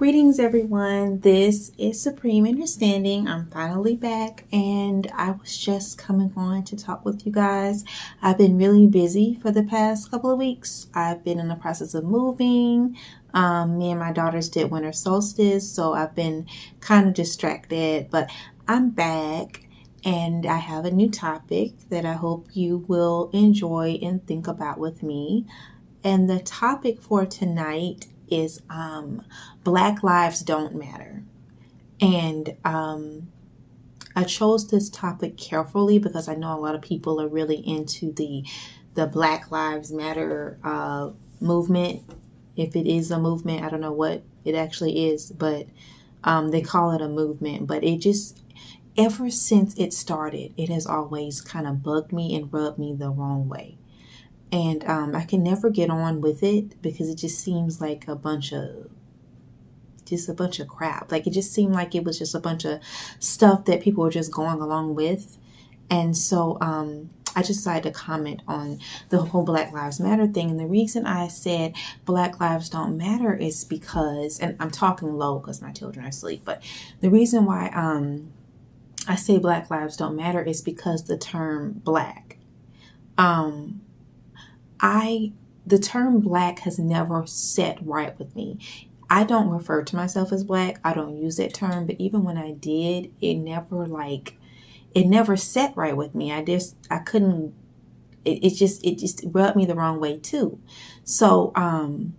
Greetings, everyone. This is Supreme Understanding. I'm finally back, and I was just coming on to talk with you guys. I've been really busy for the past couple of weeks. I've been in the process of moving. Me and my daughters did winter solstice, so I've been kind of distracted, but I'm back. And I have a new topic that I hope you will enjoy and think about with me. And the topic for tonight is Black Lives Don't Matter. And I chose this topic carefully because I know a lot of people are really into the Black Lives Matter movement. If it is a movement, I don't know what it actually is, but they call it a movement. But it just, ever since it started, it has always kind of bugged me and rubbed me the wrong way. And I can never get on with it because it just seems like a bunch of crap. Like, it just seemed like it was just a bunch of stuff that people were just going along with. And so I just decided to comment on the whole Black Lives Matter thing. And the reason I said Black Lives Don't Matter is because, and I'm talking low because my children are asleep, but the reason why I say Black Lives Don't Matter is because the term black. The term black has never set right with me. I don't refer to myself as black. I don't use that term, but even when I did, it never set right with me. I couldn't, it just rubbed me the wrong way too. So, and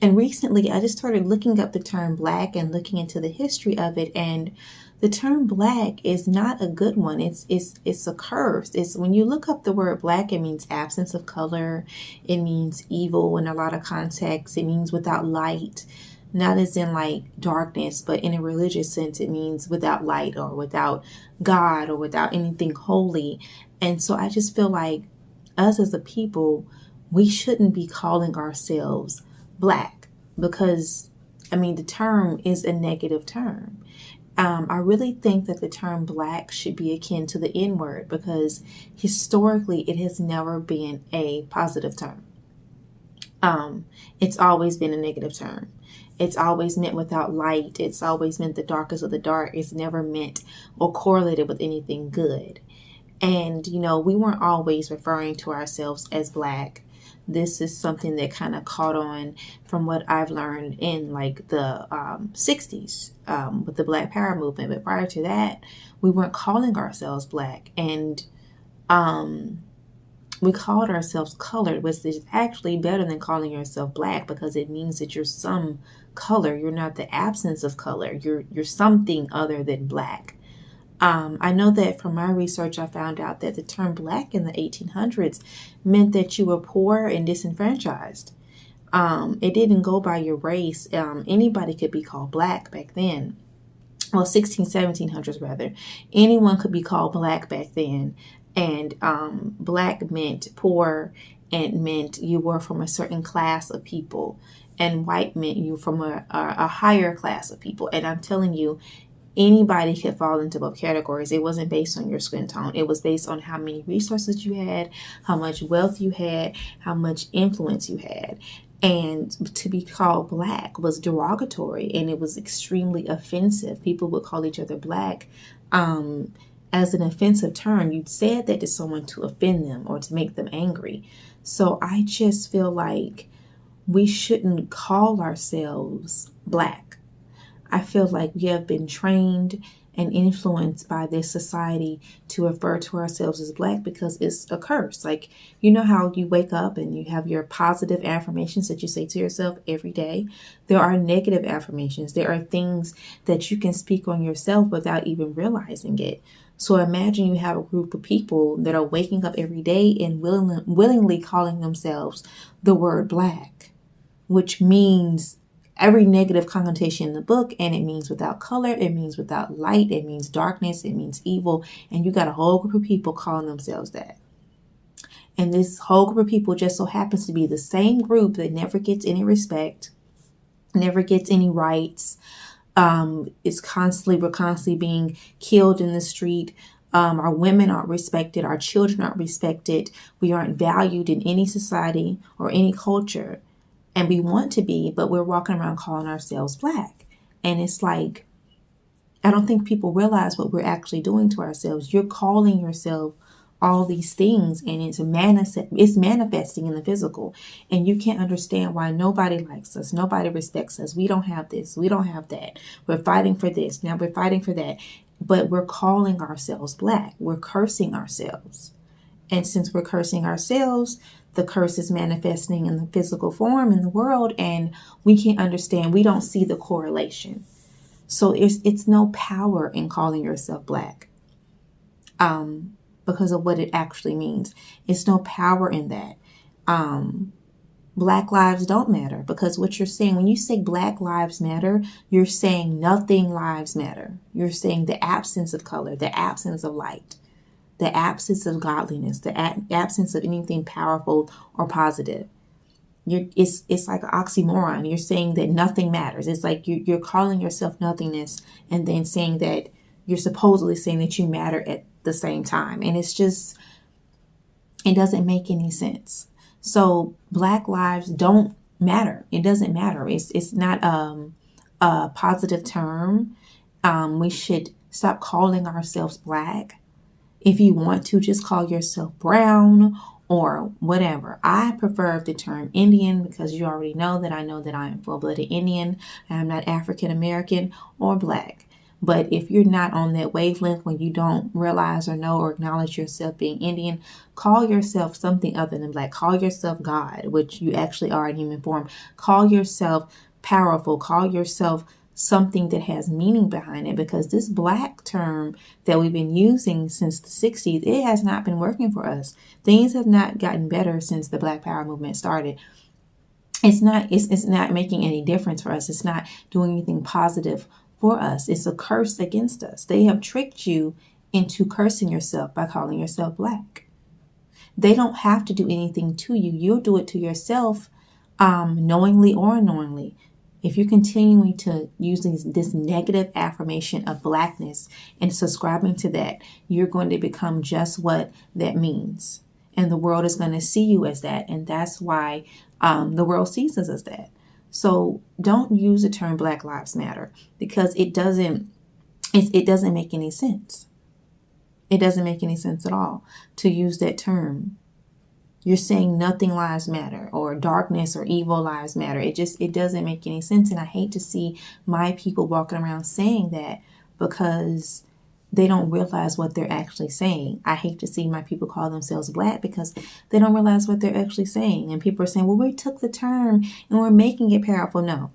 recently I just started looking up the term black and looking into the history of it, and the term black is not a good one. It's a curse. It's when you look up the word black, it means absence of color. It means evil in a lot of contexts. It means without light, not as in like darkness, but in a religious sense, it means without light or without God or without anything holy. And so I just feel like us as a people, we shouldn't be calling ourselves black because, the term is a negative term. I really think that the term black should be akin to the N-word because historically it has never been a positive term. It's always been a negative term. It's always meant without light. It's always meant the darkest of the dark. It's never meant or correlated with anything good. And, we weren't always referring to ourselves as black. This is something that kind of caught on from what I've learned in like the 60s with the Black Power movement. But prior to that, we weren't calling ourselves black. And we called ourselves colored, which is actually better than calling yourself black because it means that you're some color. You're not the absence of color. You're something other than black. I know that from my research, I found out that the term black in the 1800s meant that you were poor and disenfranchised. It didn't go by your race. Anybody could be called black back then. Well, 1700s rather. Anyone could be called black back then. And black meant poor and meant you were from a certain class of people. And white meant you were from a higher class of people. And I'm telling you, anybody could fall into both categories. It wasn't based on your skin tone. It was based on how many resources you had, how much wealth you had, how much influence you had. And to be called black was derogatory and it was extremely offensive. People would call each other black as an offensive term. You said that to someone to offend them or to make them angry. So I just feel like we shouldn't call ourselves black. I feel like we have been trained and influenced by this society to refer to ourselves as black because it's a curse. Like, you know how you wake up and you have your positive affirmations that you say to yourself every day? There are negative affirmations. There are things that you can speak on yourself without even realizing it. So imagine you have a group of people that are waking up every day and willingly calling themselves the word black, which means every negative connotation in the book, and it means without color, it means without light, it means darkness, it means evil, and you got a whole group of people calling themselves that. And this whole group of people just so happens to be the same group that never gets any respect, never gets any rights. We're constantly being killed in the street. Our women aren't respected. Our children aren't respected. We aren't valued in any society or any culture. and we want to be, but we're walking around calling ourselves black. And it's like, I don't think people realize what we're actually doing to ourselves. You're calling yourself all these things, and it's manifesting in the physical, and you can't understand why nobody likes us, nobody respects us. We don't have this, we don't have that. We're fighting for this, now we're fighting for that, but we're calling ourselves black. We're cursing ourselves, and since we're cursing ourselves, the curse is manifesting in the physical form in the world, and we can't understand. We don't see the correlation. So it's no power in calling yourself black, because of what it actually means. It's no power in that. Black lives don't matter, because what you're saying, when you say Black lives matter, you're saying nothing lives matter. You're saying the absence of color, the absence of light, the absence of godliness, the absence of anything powerful or positive. It's like an oxymoron. You're saying that nothing matters. It's like you're calling yourself nothingness, and then saying that you're supposedly saying that you matter at the same time. And it's just, it doesn't make any sense. So Black lives don't matter. It doesn't matter. It's not a positive term. We should stop calling ourselves black. If you want to, just call yourself brown or whatever. I prefer the term Indian, because you already know that I am full-blooded Indian. I'm not African American or black. But if you're not on that wavelength, when you don't realize or know or acknowledge yourself being Indian, call yourself something other than black. Call yourself God, which you actually are in human form. Call yourself powerful. Call yourself something that has meaning behind it, because this black term that we've been using since the 60s, it has not been working for us. Things have not gotten better since the Black Power movement started. It's not making any difference for us. It's not doing anything positive for us. It's a curse against us. They have tricked you into cursing yourself by calling yourself black. They don't have to do anything to you. You'll do it to yourself, knowingly or unknowingly. If you're continuing to use this negative affirmation of blackness and subscribing to that, you're going to become just what that means. And the world is going to see you as that. And that's why the world sees us as that. So don't use the term Black Lives Matter, because it doesn't make any sense. It doesn't make any sense at all to use that term. You're saying nothing lives matter, or darkness or evil lives matter. It doesn't make any sense. And I hate to see my people walking around saying that, because they don't realize what they're actually saying. I hate to see my people call themselves black, because they don't realize what they're actually saying. And people are saying, well, we took the term and we're making it powerful. No,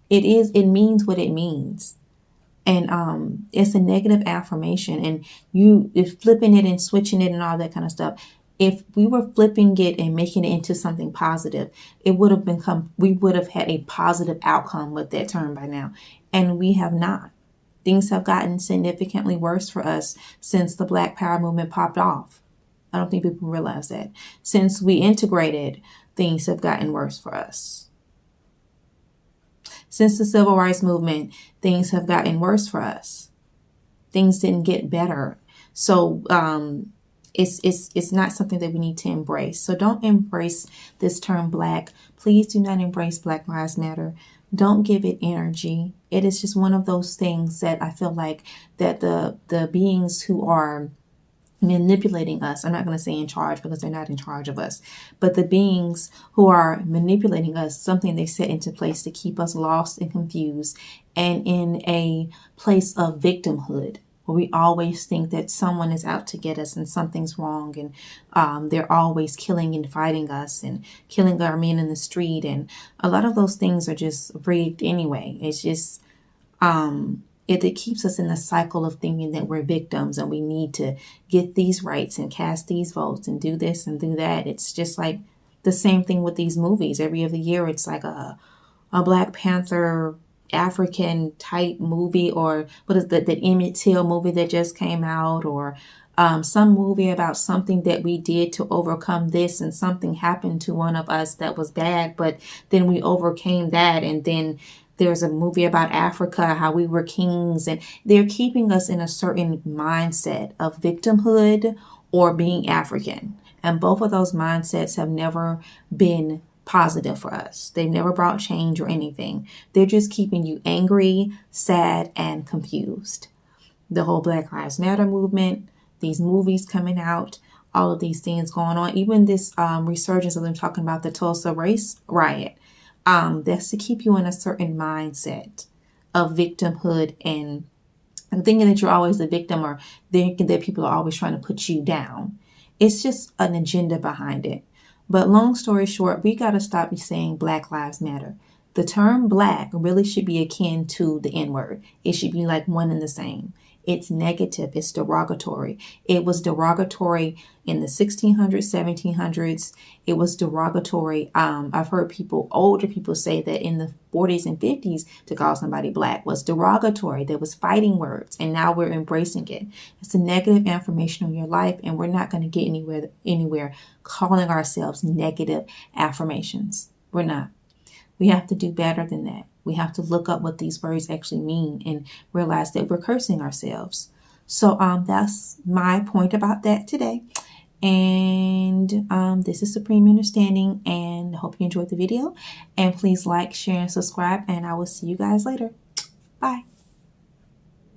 it means what it means. And it's a negative affirmation, and if flipping it and switching it and all that kind of stuff. If we were flipping it and making it into something positive, we would have had a positive outcome with that term by now. And we have not. Things have gotten significantly worse for us since the Black Power movement popped off. I don't think people realize that. Since we integrated, things have gotten worse for us. Since the Civil Rights Movement, things have gotten worse for us. Things didn't get better. So, it's not something that we need to embrace. So don't embrace this term black. Please do not embrace Black Lives Matter. Don't give it energy. It is just one of those things that I feel like that the beings who are manipulating us, I'm not going to say in charge, because they're not in charge of us, but the beings who are manipulating us, something they set into place to keep us lost and confused and in a place of victimhood, where we always think that someone is out to get us and something's wrong, and they're always killing and fighting us and killing our men in the street. And a lot of those things are just rigged anyway. It's just it keeps us in the cycle of thinking that we're victims and we need to get these rights and cast these votes and do this and do that. It's just like the same thing with these movies. Every other year it's like a Black Panther African type movie, or what is that Emmett Till movie that just came out, or some movie about something that we did to overcome this, and something happened to one of us that was bad, but then we overcame that. And then there's a movie about Africa, how we were kings, and they're keeping us in a certain mindset of victimhood or being African. And both of those mindsets have never been positive for us. They've never brought change or anything. They're just keeping you angry, sad, and confused. The whole Black Lives Matter movement, these movies coming out, all of these things going on, even this resurgence of them talking about the Tulsa race riot, that's to keep you in a certain mindset of victimhood and thinking that you're always the victim, or thinking that people are always trying to put you down. It's just an agenda behind it. But long story short, we got to stop saying Black Lives Matter. The term black really should be akin to the N word. It should be like one and the same. It's negative. It's derogatory. It was derogatory in the 1600s, 1700s. It was derogatory. I've heard older people say that in the 40s and 50s, to call somebody black was derogatory. There was fighting words, and now we're embracing it. It's a negative affirmation on your life, and we're not going to get anywhere calling ourselves negative affirmations. We're not. We have to do better than that. We have to look up what these words actually mean and realize that we're cursing ourselves. So that's my point about that today. And this is Supreme Understanding, and I hope you enjoyed the video. And please like, share, and subscribe, and I will see you guys later. Bye.